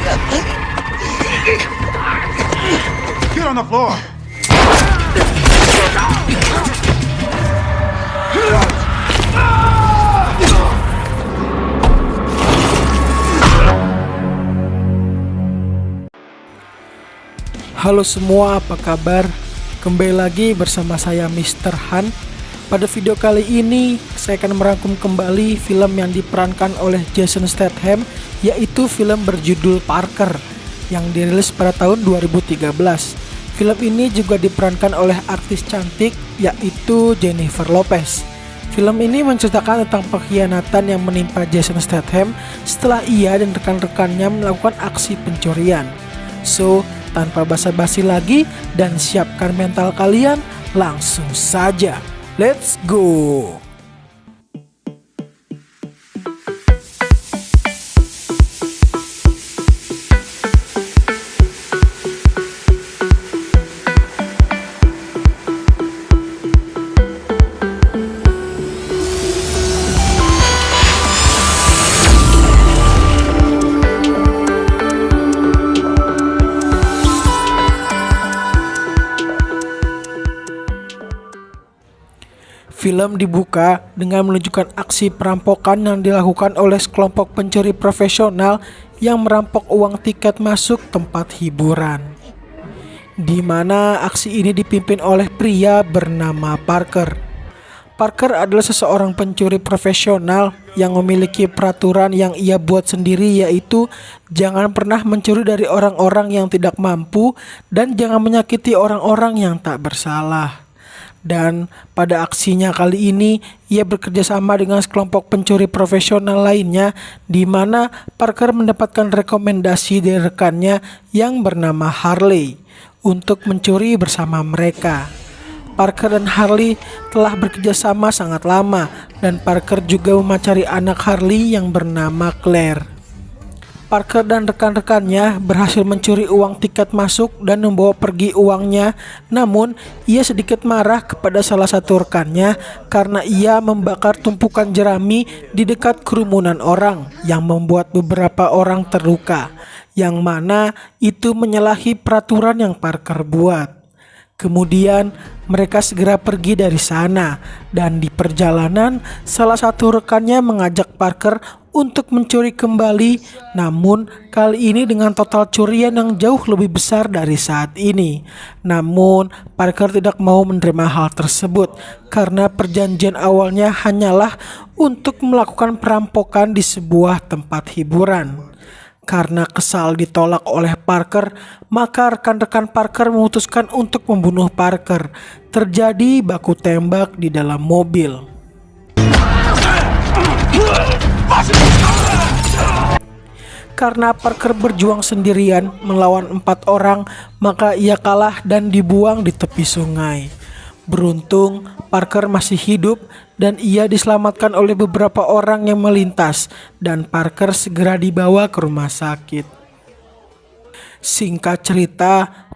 Get on the floor! Halo semua, apa kabar? Kembali lagi bersama saya Mr. Han. Pada video kali ini saya akan merangkum kembali film yang diperankan oleh Jason Statham, yaitu film berjudul Parker yang dirilis pada tahun 2013. Film ini juga diperankan oleh artis cantik yaitu Jennifer Lopez. Film ini menceritakan tentang pengkhianatan yang menimpa Jason Statham setelah ia dan rekan-rekannya melakukan aksi pencurian. So, tanpa basa-basi lagi dan siapkan mental kalian, langsung saja. Let's go! Film dibuka dengan menunjukkan aksi perampokan yang dilakukan oleh sekelompok pencuri profesional yang merampok uang tiket masuk tempat hiburan, di mana aksi ini dipimpin oleh pria bernama Parker. Parker adalah seseorang pencuri profesional yang memiliki peraturan yang ia buat sendiri, yaitu jangan pernah mencuri dari orang-orang yang tidak mampu dan jangan menyakiti orang-orang yang tak bersalah. Dan pada aksinya kali ini ia bekerja sama dengan sekelompok pencuri profesional lainnya, di mana Parker mendapatkan rekomendasi dari rekannya yang bernama Harley untuk mencuri bersama mereka. Parker dan Harley telah bekerja sama sangat lama dan Parker juga memacari anak Harley yang bernama Claire. Parker dan rekan-rekannya berhasil mencuri uang tiket masuk dan membawa pergi uangnya, namun ia sedikit marah kepada salah satu rekannya karena ia membakar tumpukan jerami di dekat kerumunan orang yang membuat beberapa orang terluka, yang mana itu menyalahi peraturan yang Parker buat. Kemudian mereka segera pergi dari sana dan di perjalanan salah satu rekannya mengajak Parker untuk mencuri kembali, namun kali ini dengan total curian yang jauh lebih besar dari saat ini. Namun Parker tidak mau menerima hal tersebut karena perjanjian awalnya hanyalah untuk melakukan perampokan di sebuah tempat hiburan. Karena kesal ditolak oleh Parker, maka rekan-rekan Parker memutuskan untuk membunuh Parker. Terjadi baku tembak di dalam mobil. Karena Parker berjuang sendirian melawan 4 orang, maka ia kalah dan dibuang di tepi sungai. Beruntung Parker masih hidup dan ia diselamatkan oleh beberapa orang yang melintas dan Parker segera dibawa ke rumah sakit. Singkat cerita,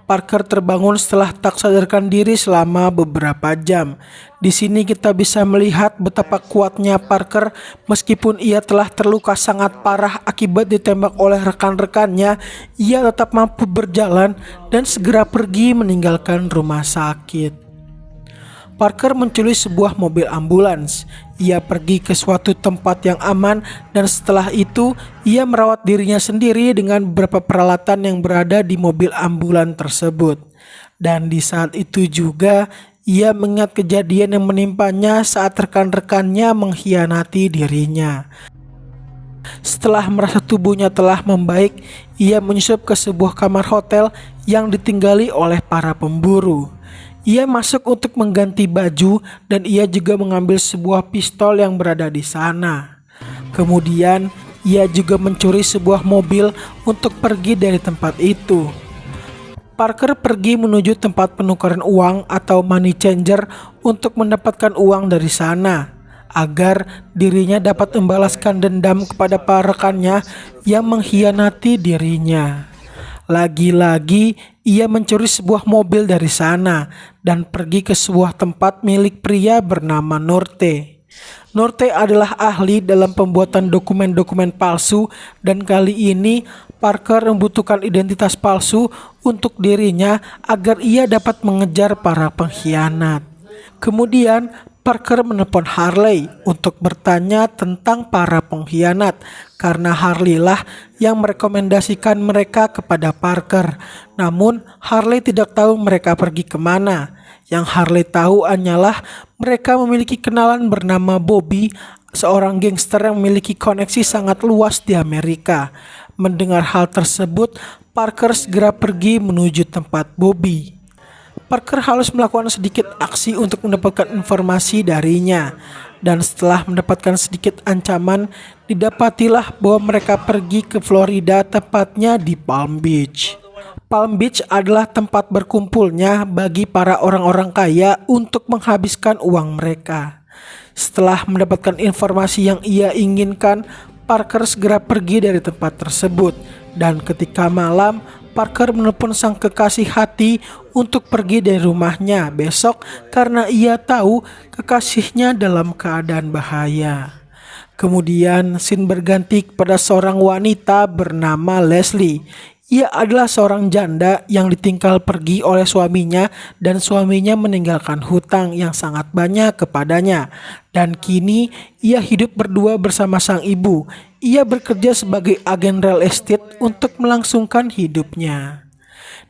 Parker terbangun setelah tak sadarkan diri selama beberapa jam. Di sini kita bisa melihat betapa kuatnya Parker meskipun ia telah terluka sangat parah akibat ditembak oleh rekan-rekannya, ia tetap mampu berjalan dan segera pergi meninggalkan rumah sakit. Parker mencuri sebuah mobil ambulans. Ia pergi ke suatu tempat yang aman dan setelah itu ia merawat dirinya sendiri dengan beberapa peralatan yang berada di mobil ambulans tersebut. Dan di saat itu juga ia mengingat kejadian yang menimpanya saat rekan-rekannya mengkhianati dirinya. Setelah merasa tubuhnya telah membaik, ia menyusup ke sebuah kamar hotel yang ditinggali oleh para pemburu. Ia masuk untuk mengganti baju dan ia juga mengambil sebuah pistol yang berada di sana. Kemudian ia juga mencuri sebuah mobil untuk pergi dari tempat itu. Parker pergi menuju tempat penukaran uang atau money changer untuk mendapatkan uang dari sana, agar dirinya dapat membalaskan dendam kepada para rekannya yang mengkhianati dirinya. Lagi-lagi ia mencuri sebuah mobil dari sana dan pergi ke sebuah tempat milik pria bernama Norte. Norte adalah ahli dalam pembuatan dokumen-dokumen palsu dan kali ini Parker membutuhkan identitas palsu untuk dirinya agar ia dapat mengejar para pengkhianat. Kemudian Parker menelpon Harley untuk bertanya tentang para pengkhianat karena Harley lah yang merekomendasikan mereka kepada Parker. Namun Harley tidak tahu mereka pergi kemana. Yang Harley tahu hanyalah mereka memiliki kenalan bernama Bobby, seorang gangster yang memiliki koneksi sangat luas di Amerika. Mendengar hal tersebut, Parker segera pergi menuju tempat Bobby. Parker harus melakukan sedikit aksi untuk mendapatkan informasi darinya. Dan setelah mendapatkan sedikit ancaman, didapatilah bahwa mereka pergi ke Florida, tepatnya di Palm Beach. Palm Beach adalah tempat berkumpulnya bagi para orang-orang kaya untuk menghabiskan uang mereka. Setelah mendapatkan informasi yang ia inginkan, Parker segera pergi dari tempat tersebut. Dan ketika malam, Parker menelpon sang kekasih hati untuk pergi dari rumahnya besok karena ia tahu kekasihnya dalam keadaan bahaya. Kemudian scene berganti kepada seorang wanita bernama Leslie. Ia adalah seorang janda yang ditinggal pergi oleh suaminya dan suaminya meninggalkan hutang yang sangat banyak kepadanya. Dan kini ia hidup berdua bersama sang ibu. Ia bekerja sebagai agen real estate untuk melangsungkan hidupnya.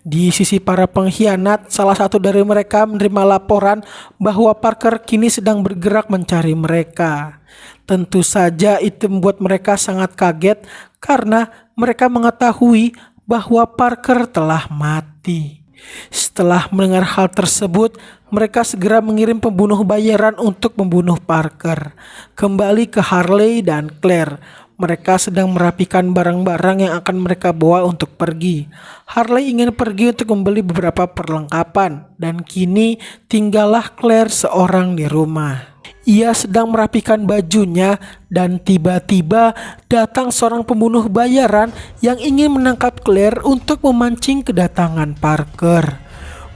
Di sisi para pengkhianat, salah satu dari mereka menerima laporan bahwa Parker kini sedang bergerak mencari mereka. Tentu saja itu membuat mereka sangat kaget karena mereka mengetahui bahwa Parker telah mati. Setelah mendengar hal tersebut, mereka segera mengirim pembunuh bayaran untuk membunuh Parker. Kembali ke Harley dan Claire. Mereka sedang merapikan barang-barang yang akan mereka bawa untuk pergi. Harley ingin pergi untuk membeli beberapa perlengkapan, dan kini tinggallah Claire seorang di rumah. Ia sedang merapikan bajunya dan tiba-tiba datang seorang pembunuh bayaran yang ingin menangkap Claire untuk memancing kedatangan Parker.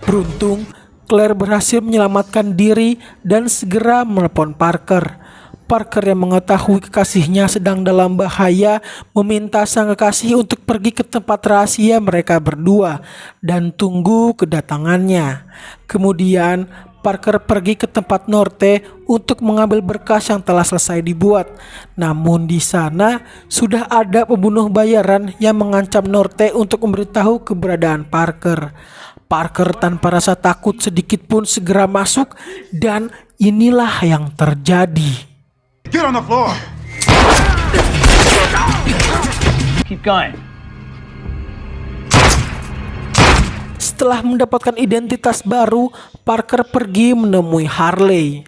Beruntung, Claire berhasil menyelamatkan diri dan segera menelpon Parker. Parker yang mengetahui kekasihnya sedang dalam bahaya meminta sang kekasih untuk pergi ke tempat rahasia mereka berdua dan tunggu kedatangannya. Kemudian Parker pergi ke tempat Norte untuk mengambil berkas yang telah selesai dibuat. Namun di sana sudah ada pembunuh bayaran yang mengancam Norte untuk memberitahu keberadaan Parker. Parker tanpa rasa takut sedikit pun segera masuk dan inilah yang terjadi. Get on the floor! Keep going. Setelah mendapatkan identitas baru, Parker pergi menemui Harley.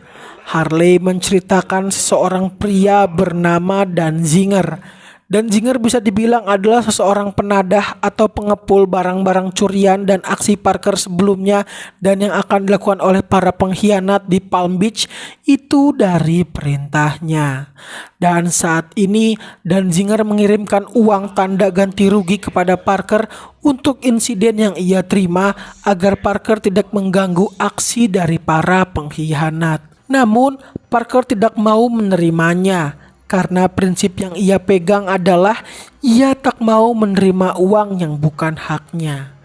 Harley menceritakan seseorang pria bernama Danziger. Danziger bisa dibilang adalah seseorang penadah atau pengepul barang-barang curian dan aksi Parker sebelumnya dan yang akan dilakukan oleh para pengkhianat di Palm Beach itu dari perintahnya. Dan saat ini Danziger mengirimkan uang tanda ganti rugi kepada Parker untuk insiden yang ia terima agar Parker tidak mengganggu aksi dari para pengkhianat. Namun Parker tidak mau menerimanya. Karena prinsip yang ia pegang adalah ia tak mau menerima uang yang bukan haknya.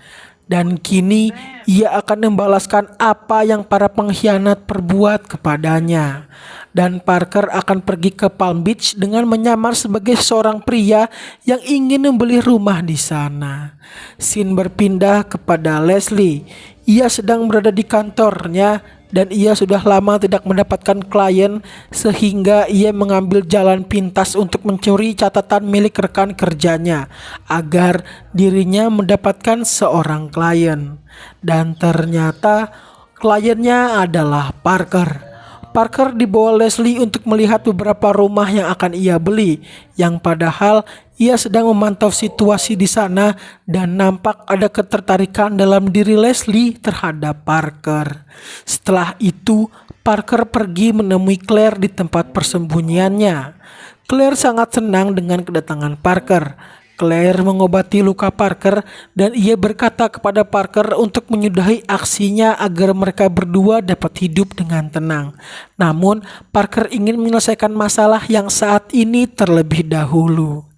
Dan kini ia akan membalaskan apa yang para pengkhianat perbuat kepadanya. Dan Parker akan pergi ke Palm Beach dengan menyamar sebagai seorang pria yang ingin membeli rumah di sana. Scene berpindah kepada Leslie. Ia sedang berada di kantornya dan ia sudah lama tidak mendapatkan klien sehingga ia mengambil jalan pintas untuk mencuri catatan milik rekan kerjanya agar dirinya mendapatkan seorang klien. Dan ternyata kliennya adalah Parker. Parker dibawa Leslie untuk melihat beberapa rumah yang akan ia beli, yang padahal ia sedang memantau situasi di sana dan nampak ada ketertarikan dalam diri Leslie terhadap Parker. Setelah itu, Parker pergi menemui Claire di tempat persembunyiannya. Claire sangat senang dengan kedatangan Parker. Claire mengobati luka Parker dan ia berkata kepada Parker untuk menyudahi aksinya agar mereka berdua dapat hidup dengan tenang. Namun Parker ingin menyelesaikan masalah yang saat ini terlebih dahulu.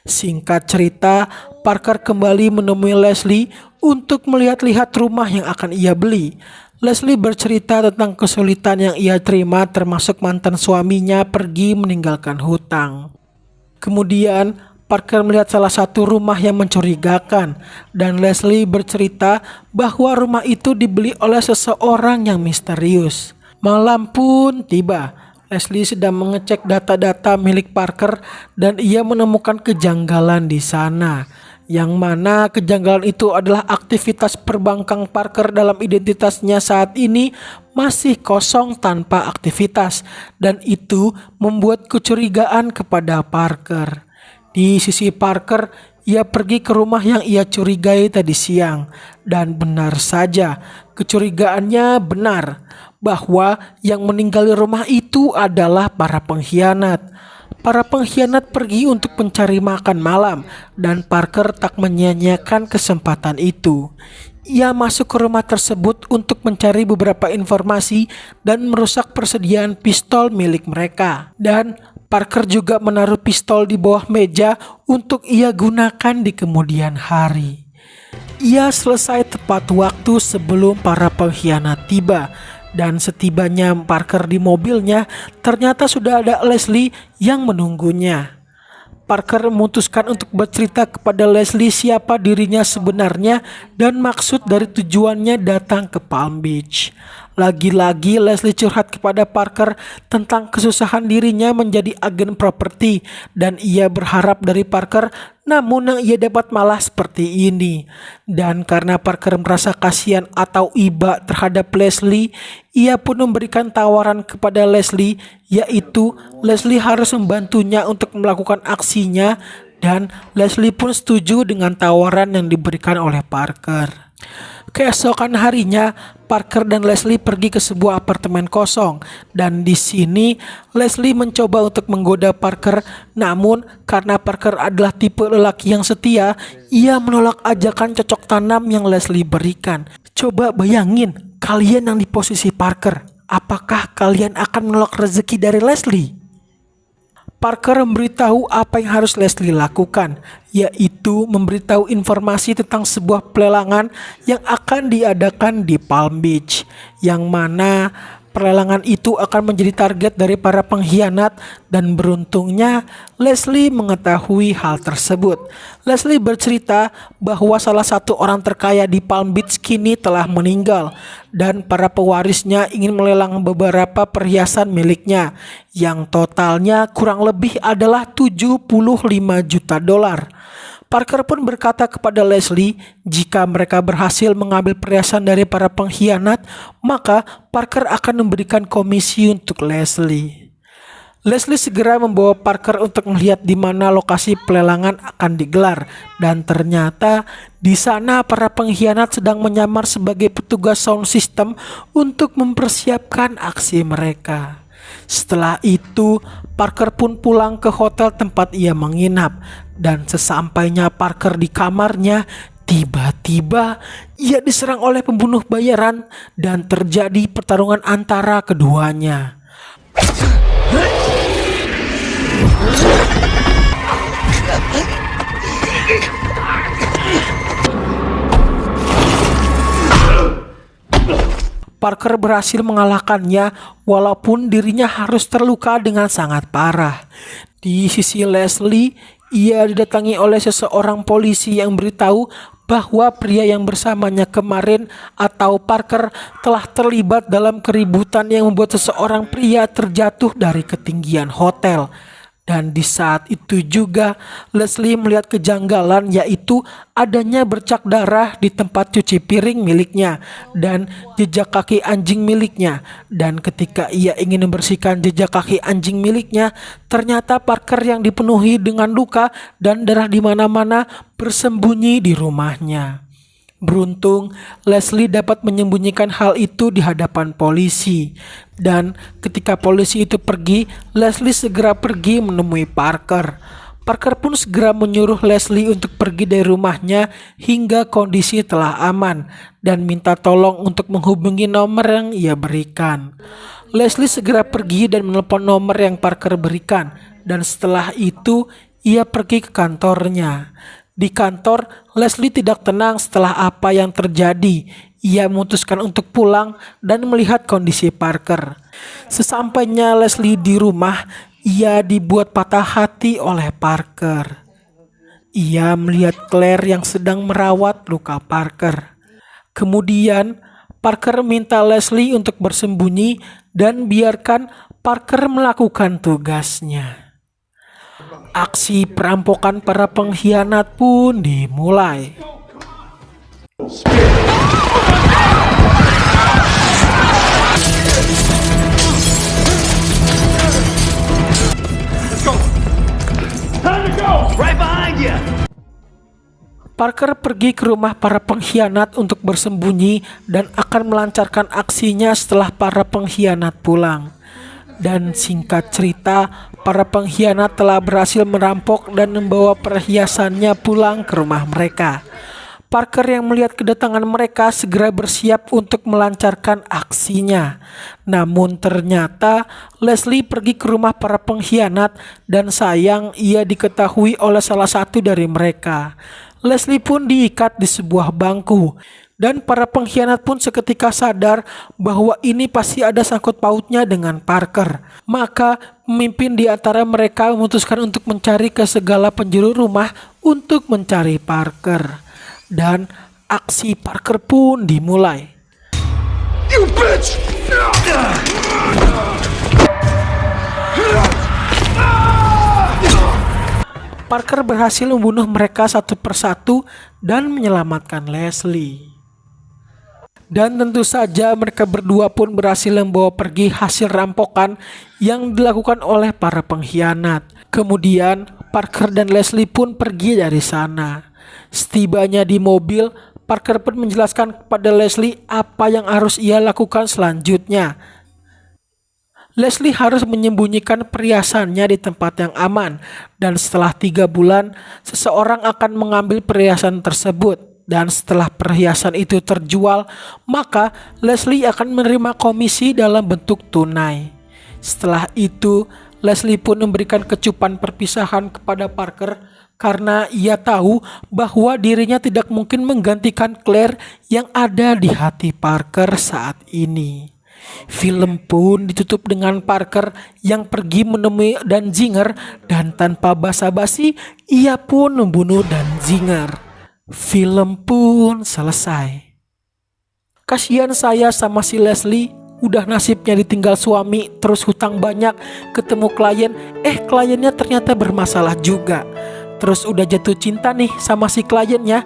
Singkat cerita, Parker kembali menemui Leslie untuk melihat-lihat rumah yang akan ia beli. Leslie bercerita tentang kesulitan yang ia terima, termasuk mantan suaminya pergi meninggalkan hutang. Kemudian Parker melihat salah satu rumah yang mencurigakan dan Leslie bercerita bahwa rumah itu dibeli oleh seseorang yang misterius. Malam pun tiba. Leslie sedang mengecek data-data milik Parker dan ia menemukan kejanggalan di sana. Yang mana kejanggalan itu adalah aktivitas perbankan Parker dalam identitasnya saat ini masih kosong tanpa aktivitas. Dan itu membuat kecurigaan kepada Parker. Di sisi Parker, ia pergi ke rumah yang ia curigai tadi siang. Dan benar saja, kecurigaannya benar bahwa yang meninggali rumah itu adalah para pengkhianat. Para pengkhianat pergi untuk mencari makan malam dan Parker tak menyia-nyiakan kesempatan itu. Ia masuk ke rumah tersebut untuk mencari beberapa informasi dan merusak persediaan pistol milik mereka. Dan Parker juga menaruh pistol di bawah meja untuk ia gunakan di kemudian hari. Ia selesai tepat waktu sebelum para pengkhianat tiba. Dan setibanya Parker di mobilnya, ternyata sudah ada Leslie yang menunggunya. Parker memutuskan untuk bercerita kepada Leslie siapa dirinya sebenarnya dan maksud dari tujuannya datang ke Palm Beach. Lagi-lagi Leslie curhat kepada Parker tentang kesusahan dirinya menjadi agen properti dan ia berharap dari Parker, namun yang ia dapat malah seperti ini. Dan karena Parker merasa kasihan atau iba terhadap Leslie, ia pun memberikan tawaran kepada Leslie, yaitu Leslie harus membantunya untuk melakukan aksinya dan Leslie pun setuju dengan tawaran yang diberikan oleh Parker. Keesokan harinya, Parker dan Leslie pergi ke sebuah apartemen kosong dan di sini Leslie mencoba untuk menggoda Parker, namun karena Parker adalah tipe lelaki yang setia, ia menolak ajakan cocok tanam yang Leslie berikan. Coba bayangin, kalian yang di posisi Parker, apakah kalian akan menolak rezeki dari Leslie? Parker memberitahu apa yang harus Leslie lakukan, yaitu memberitahu informasi tentang sebuah pelelangan yang akan diadakan di Palm Beach, yang mana pelelangan itu akan menjadi target dari para pengkhianat dan beruntungnya Leslie mengetahui hal tersebut. Leslie bercerita bahwa salah satu orang terkaya di Palm Beach kini telah meninggal dan para pewarisnya ingin melelang beberapa perhiasan miliknya yang totalnya kurang lebih adalah 75 juta dolar. Parker pun berkata kepada Leslie, jika mereka berhasil mengambil perhiasan dari para pengkhianat, maka Parker akan memberikan komisi untuk Leslie. Leslie segera membawa Parker untuk melihat di mana lokasi pelelangan akan digelar, dan ternyata di sana para pengkhianat sedang menyamar sebagai petugas sound system untuk mempersiapkan aksi mereka. Setelah itu, Parker pun pulang ke hotel tempat ia menginap. Dan sesampainya Parker di kamarnya, tiba-tiba ia diserang oleh pembunuh bayaran dan terjadi pertarungan antara keduanya. Parker berhasil mengalahkannya walaupun dirinya harus terluka dengan sangat parah. Di sisi Leslie, ia didatangi oleh seseorang polisi yang beritahu bahwa pria yang bersamanya kemarin atau Parker telah terlibat dalam keributan yang membuat seseorang pria terjatuh dari ketinggian hotel. Dan di saat itu juga Leslie melihat kejanggalan, yaitu adanya bercak darah di tempat cuci piring miliknya dan jejak kaki anjing miliknya. Dan ketika ia ingin membersihkan jejak kaki anjing miliknya, ternyata Parker yang dipenuhi dengan luka dan darah di mana-mana bersembunyi di rumahnya. Beruntung, Leslie dapat menyembunyikan hal itu di hadapan polisi. Dan ketika polisi itu pergi, Leslie segera pergi menemui Parker. Parker pun segera menyuruh Leslie untuk pergi dari rumahnya hingga kondisi telah aman dan minta tolong untuk menghubungi nomor yang ia berikan. Leslie segera pergi dan menelpon nomor yang Parker berikan. Dan setelah itu, ia pergi ke kantornya. Di kantor, Leslie tidak tenang setelah apa yang terjadi. Ia memutuskan untuk pulang dan melihat kondisi Parker. Sesampainya Leslie di rumah, ia dibuat patah hati oleh Parker. Ia melihat Claire yang sedang merawat luka Parker. Kemudian, Parker minta Leslie untuk bersembunyi dan biarkan Parker melakukan tugasnya. Aksi perampokan para pengkhianat pun dimulai. Time to go! Right behind you! Parker pergi ke rumah para pengkhianat untuk bersembunyi dan akan melancarkan aksinya setelah para pengkhianat pulang. Dan singkat cerita, para pengkhianat telah berhasil merampok dan membawa perhiasannya pulang ke rumah mereka. Parker yang melihat kedatangan mereka segera bersiap untuk melancarkan aksinya. Namun ternyata Leslie pergi ke rumah para pengkhianat dan sayang ia diketahui oleh salah satu dari mereka. Leslie pun diikat di sebuah bangku. Dan para pengkhianat pun seketika sadar bahwa ini pasti ada sangkut pautnya dengan Parker. Maka pemimpin di antara mereka memutuskan untuk mencari ke segala penjuru rumah untuk mencari Parker. Dan aksi Parker pun dimulai. You bitch! Parker berhasil membunuh mereka satu persatu dan menyelamatkan Leslie. Dan tentu saja mereka berdua pun berhasil membawa pergi hasil rampokan yang dilakukan oleh para pengkhianat. Kemudian Parker dan Leslie pun pergi dari sana. Setibanya di mobil, Parker pun menjelaskan kepada Leslie apa yang harus ia lakukan selanjutnya. Leslie harus menyembunyikan perhiasannya di tempat yang aman, dan setelah 3 bulan, seseorang akan mengambil perhiasan tersebut. Dan setelah perhiasan itu terjual, maka Leslie akan menerima komisi dalam bentuk tunai. Setelah itu, Leslie pun memberikan kecupan perpisahan kepada Parker karena ia tahu bahwa dirinya tidak mungkin menggantikan Claire yang ada di hati Parker saat ini. Film pun ditutup dengan Parker yang pergi menemui Danziger dan tanpa basa-basi ia pun membunuh Danziger. Film pun selesai. Kasihan saya sama si Leslie, udah nasibnya ditinggal suami, terus hutang banyak, ketemu klien, kliennya ternyata bermasalah juga. Terus udah jatuh cinta nih sama si kliennya,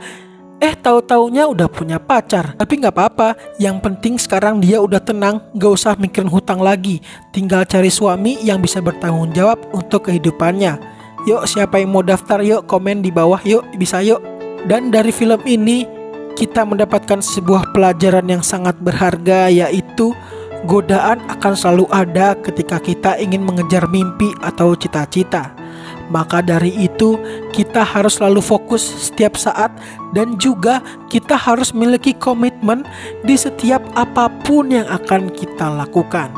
tahu-taunya udah punya pacar. Tapi gak apa-apa, yang penting sekarang dia udah tenang, gak usah mikirin hutang lagi. Tinggal cari suami yang bisa bertanggung jawab untuk kehidupannya. Yuk, siapa yang mau daftar, yuk komen di bawah, yuk, bisa yuk. Dan dari film ini kita mendapatkan sebuah pelajaran yang sangat berharga, yaitu godaan akan selalu ada ketika kita ingin mengejar mimpi atau cita-cita. Maka dari itu kita harus selalu fokus setiap saat dan juga kita harus memiliki komitmen di setiap apapun yang akan kita lakukan.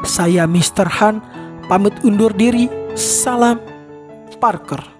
Saya Mr. Han pamit undur diri. Salam Parker.